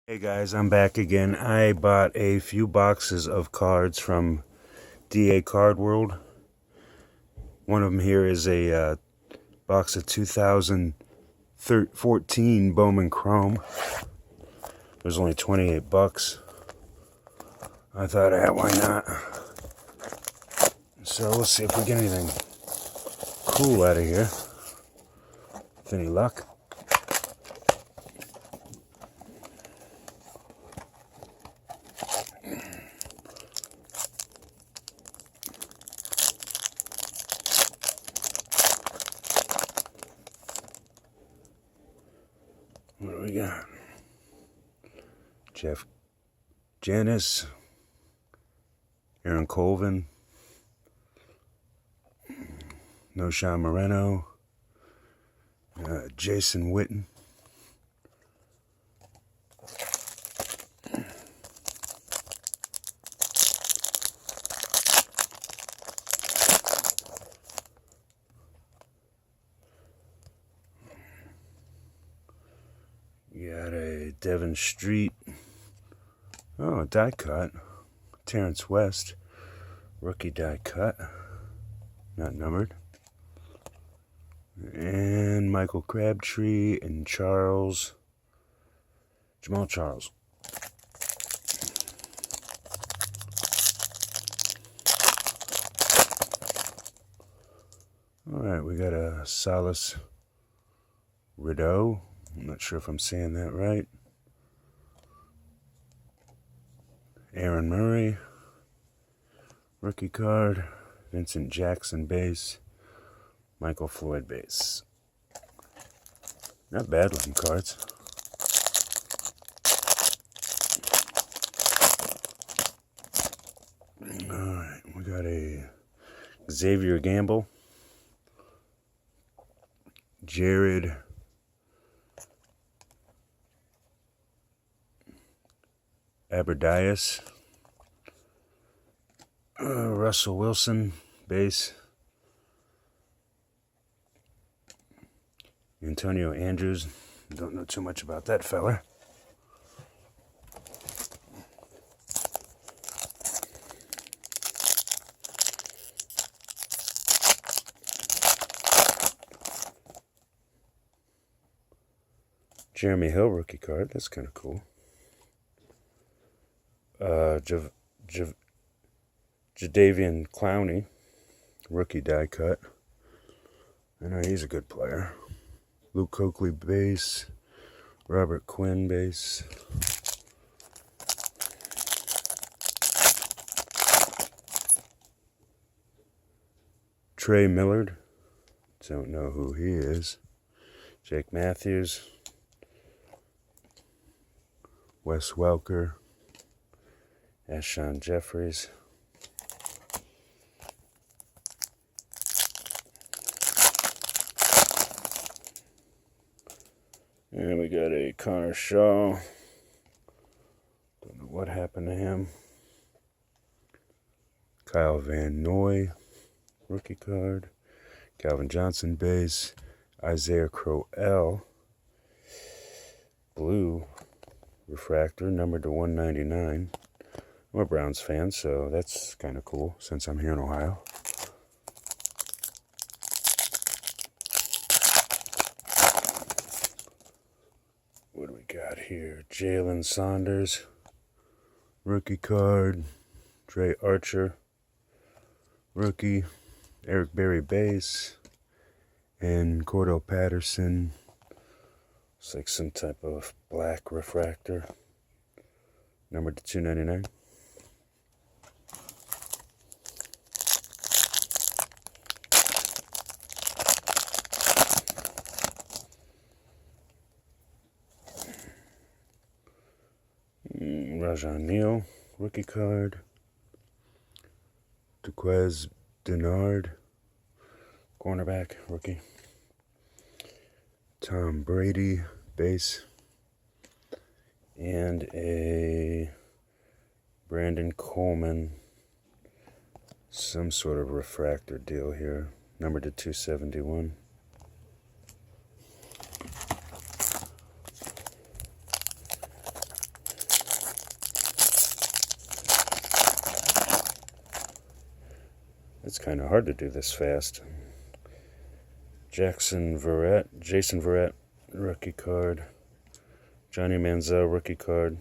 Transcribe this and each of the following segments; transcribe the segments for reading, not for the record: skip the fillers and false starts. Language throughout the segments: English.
Hey guys, I'm back again. I bought a few boxes of cards from DA Card World. One of them here is a box of 2014 Bowman Chrome. It was only 28 bucks. I thought, why not? So let's see if we get anything cool out of here. With any luck. What do we got? Jeff Janis, Aaron Colvin, Noshan Moreno, Jason Witten, you got a Devon Street, a die cut, Terrence West, rookie die cut, not numbered, and Michael Crabtree and Jamal Charles. Alright, we got a Salas Rideau. I'm not sure if I'm saying that right. Aaron Murray, rookie card. Vincent Jackson base. Michael Floyd base. Not bad looking cards. Alright, we got a Xavier Gamble. Jared Aberdias, Russell Wilson, base, Antonio Andrews, don't know too much about that fella. Jeremy Hill rookie card, that's kind of cool. Jadeveon Clowney, rookie die cut. I know he's a good player. Luke Coakley base. Robert Quinn base. Trey Millard, don't know who he is. Jake Matthews. Wes Welker. Ashawn Jeffries. And we got a Connor Shaw. Don't know what happened to him. Kyle Van Noy, rookie card. Calvin Johnson base. Isaiah Crowell, blue refractor, numbered to 199. I'm a Browns fan, so that's kind of cool since I'm here in Ohio. What do we got here? Jalen Saunders, rookie card. Trey Archer, rookie. Eric Berry base. And Cordell Patterson. It's like some type of black refractor. Numbered to 299. Rajon Neal, rookie card. Duquez Denard, cornerback, rookie. Tom Brady, base. And a Brandon Coleman, some sort of refractor deal here, numbered to 271. It's kind of hard to do this fast. Jason Verrett, rookie card. Johnny Manziel, rookie card.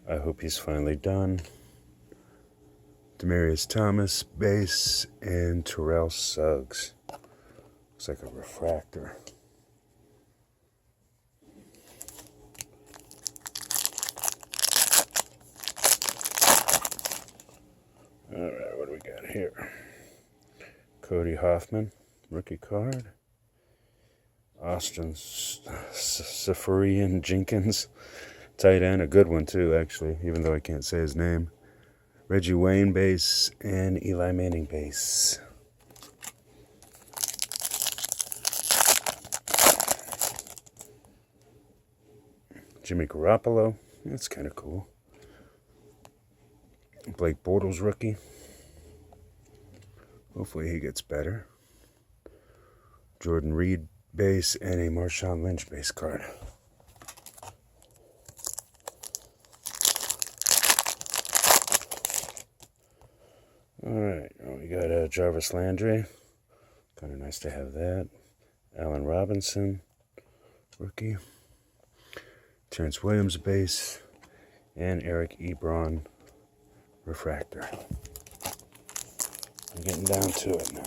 I hope he's finally done. Demaryius Thomas, base, and Terrell Suggs. Looks like a refractor. Alright, what do we got here? Cody Hoffman, rookie card. Austin Seferian Jenkins, tight end, a good one too, actually, even though I can't say his name. Reggie Wayne, base, and Eli Manning, base. Jimmy Garoppolo, that's kind of cool. Blake Bortles, rookie. Hopefully he gets better. Jordan Reed, base, and a Marshawn Lynch base card. Alright, we got Jarvis Landry. Kind of nice to have that. Allen Robinson, rookie. Terrence Williams, base. And Eric Ebron, refractor. I'm getting down to it now.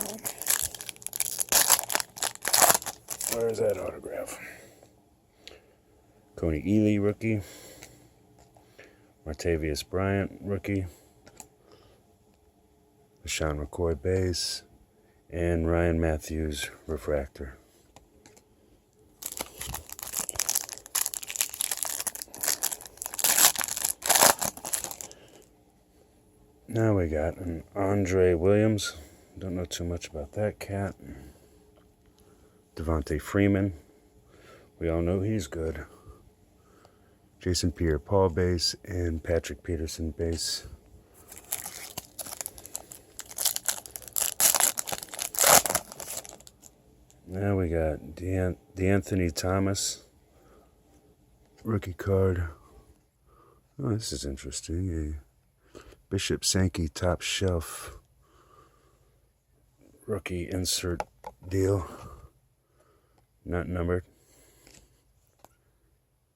Where's that autograph? Coney Ely, rookie. Martavius Bryant, rookie. LeSean McCoy, base. And Ryan Matthews, refractor. Now we got an Andre Williams. Don't know too much about that cat. Devontae Freeman. We all know he's good. Jason Pierre-Paul, base, and Patrick Peterson, base. Now we got DeAnthony Thomas, rookie card. Oh, this is interesting. A Bishop Sankey top shelf rookie insert deal. Not numbered.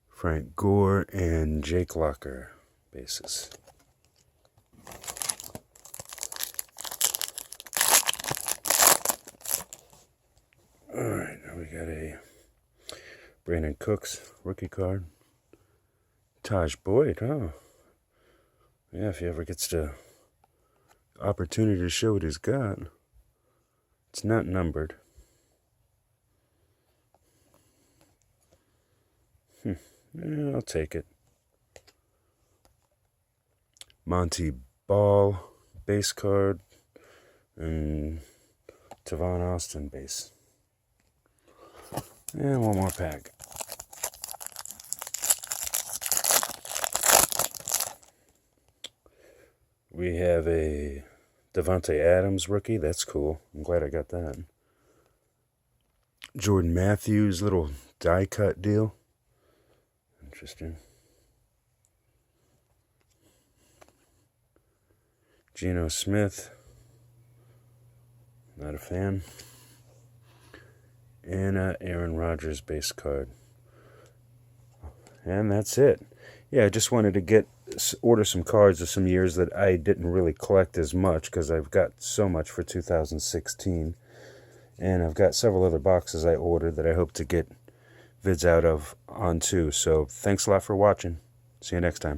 Frank Gore and Jake Locker bases. Alright, now we got a Brandon Cooks rookie card. Taj Boyd, oh. Yeah, if he ever gets the opportunity to show what he's got. It's not numbered. Yeah, I'll take it. Monty Ball, base card, and Tavon Austin, base. And one more pack. We have a Devontae Adams rookie. That's cool. I'm glad I got that. Jordan Matthews, little die cut deal. Interesting. Geno Smith. Not a fan. And Aaron Rodgers base card. And that's it. Yeah, I just wanted to order some cards of some years that I didn't really collect as much because I've got so much for 2016. And I've got several other boxes I ordered that I hope to get vids out of on too. So thanks a lot for watching. See you next time.